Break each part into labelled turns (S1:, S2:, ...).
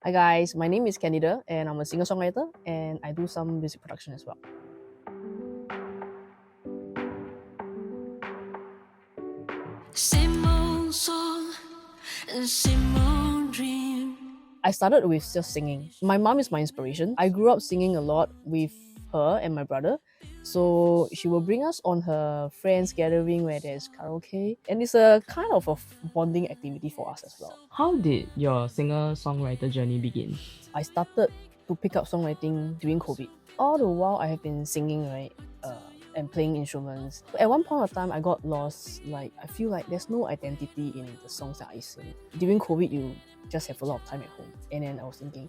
S1: Hi guys, my name is Candida and I'm a singer-songwriter and I do some music production as well.
S2: Same old song and same old dream.
S1: I started with just singing. My mom is my inspiration. I grew up singing a lot with her and my brother. So she will bring us on her friends gathering where there's karaoke and it's a kind of a bonding activity for us as well.
S3: How did your singer-songwriter journey begin?
S1: I started to pick up songwriting during COVID. All the while I have been singing, right? And playing instruments. But at one point of time, I got lost. Like, I feel like there's no identity in the songs that I sing. During COVID, you just have a lot of time at home. And then I was thinking,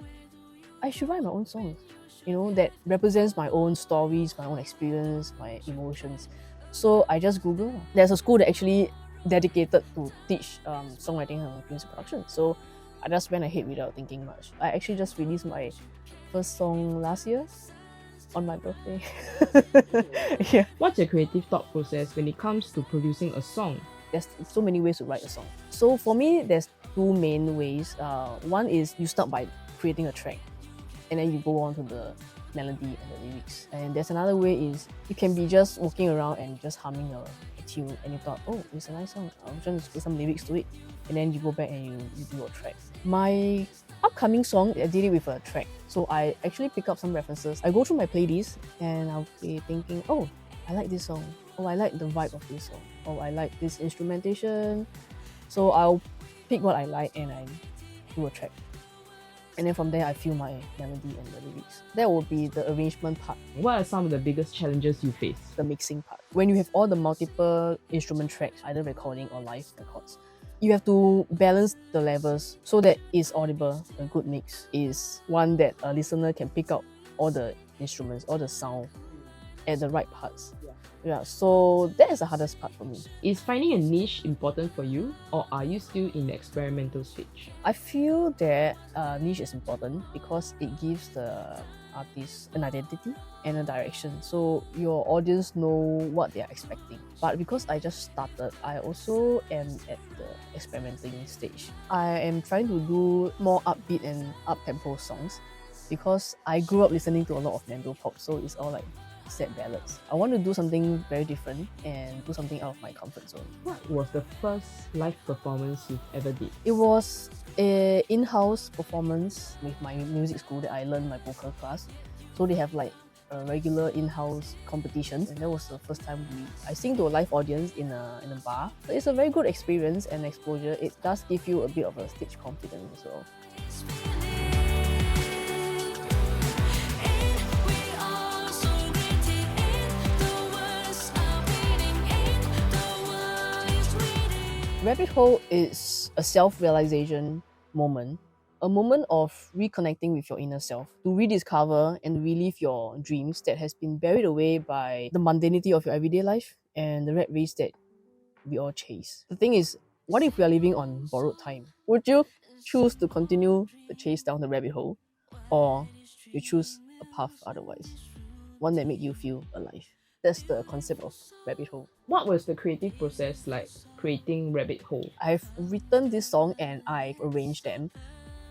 S1: I should write my own songs, that represents my own stories, my own experience, my emotions. So I just Googled. There's a school that actually dedicated to teach songwriting and music production. So I just went ahead without thinking much. I actually just released my first song last year on my birthday. Yeah.
S3: What's your creative thought process when it comes to producing a song?
S1: There's so many ways to write a song. So for me, there's two main ways. One is you start by creating a track and then you go on to the melody and the lyrics. And there's another way is you can be just walking around and just humming a tune and you thought, oh, it's a nice song. I'm trying to put some lyrics to it. And then you go back and you do a track. My upcoming song, I did it with a track. So I actually pick up some references. I go through my playlist and I'll be thinking, oh, I like this song. Oh, I like the vibe of this song. Oh, I like this instrumentation. So I'll pick what I like and I do a track. And then from there, I feel my melody and the lyrics. That will be the arrangement part.
S3: What are some of the biggest challenges you face?
S1: The mixing part. When you have all the multiple instrument tracks, either recording or live records, you have to balance the levels so that it's audible. A good mix is one that a listener can pick up all the instruments, all the sound at the right parts. Yeah, so that is the hardest part for me.
S3: Is finding a niche important for you, or are you still in the experimental stage?
S1: I feel that niche is important because it gives the artist an identity and a direction, so your audience know what they are expecting. But because I just started, I also am at the experimenting stage. I am trying to do more upbeat and up-tempo songs because I grew up listening to a lot of Mando pop, so it's all like sad ballads. I want to do something very different and do something out of my comfort zone.
S3: What was the first live performance you've ever did?
S1: It was an in-house performance with my music school that I learned my vocal class. So they have like a regular in-house competition, and that was the first time I sing to a live audience in a bar. So it's a very good experience and exposure. It does give you a bit of a stage confidence as well. Rabbit Hole is a self-realization moment, a moment of reconnecting with your inner self, to rediscover and relive your dreams that has been buried away by the mundanity of your everyday life and the rat race that we all chase. The thing is, what if we are living on borrowed time? Would you choose to continue the chase down the rabbit hole, or you choose a path otherwise, one that makes you feel alive? That's the concept of Rabbit Hole.
S3: What was the creative process like creating Rabbit Hole?
S1: I've written this song and I've arranged them,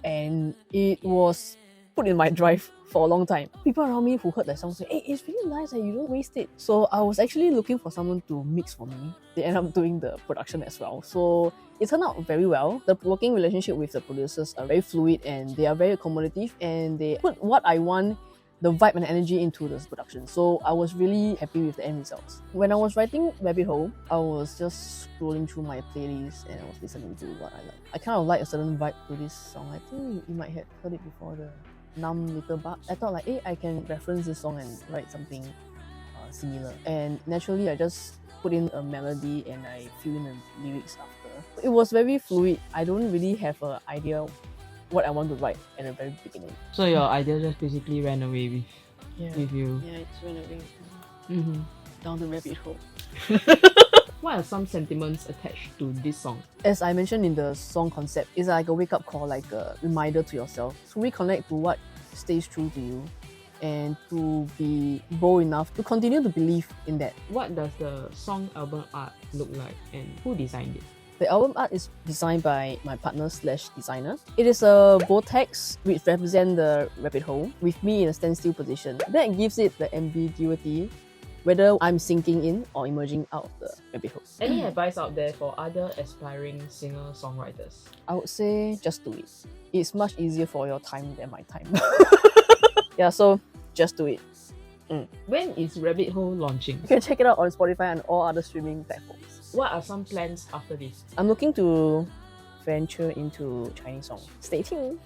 S1: and it was put in my drive for a long time. People around me who heard that song say, hey, it's really nice and you don't waste it. So I was actually looking for someone to mix for me. They ended up doing the production as well. So it turned out very well. The working relationship with the producers are very fluid and they are very accommodative, and they put what I want, the vibe and energy, into this production. So I was really happy with the end results. When I was writing Rabbit Hole, I was just scrolling through my playlist and I was listening to what I like. I kind of like a certain vibe to this song. I think you might have heard it before, the Numb Little Bug. I thought like, hey, I can reference this song and write something similar. And naturally, I just put in a melody and I fill in the lyrics after. It was very fluid. I don't really have an idea what I want to write at the very beginning.
S3: So your idea just basically ran away with you.
S1: Yeah, it's ran away down the rabbit hole.
S3: What are some sentiments attached to this song?
S1: As I mentioned in the song concept, it's like a wake-up call, like a reminder to yourself to reconnect to what stays true to you and to be bold enough to continue to believe in that.
S3: What does the song album art look like and who designed it?
S1: The album art is designed by my partner/designer. It is a vortex which represents the rabbit hole with me in a standstill position. That gives it the ambiguity whether I'm sinking in or emerging out of the rabbit hole.
S3: Any advice out there for other aspiring singer-songwriters?
S1: I would say just do it. It's much easier for your time than my time. Yeah, so just do it.
S3: When is Rabbit Hole launching?
S1: You can check it out on Spotify and all other streaming platforms.
S3: What are some plans after this?
S1: I'm looking to venture into Chinese song. Stay tuned.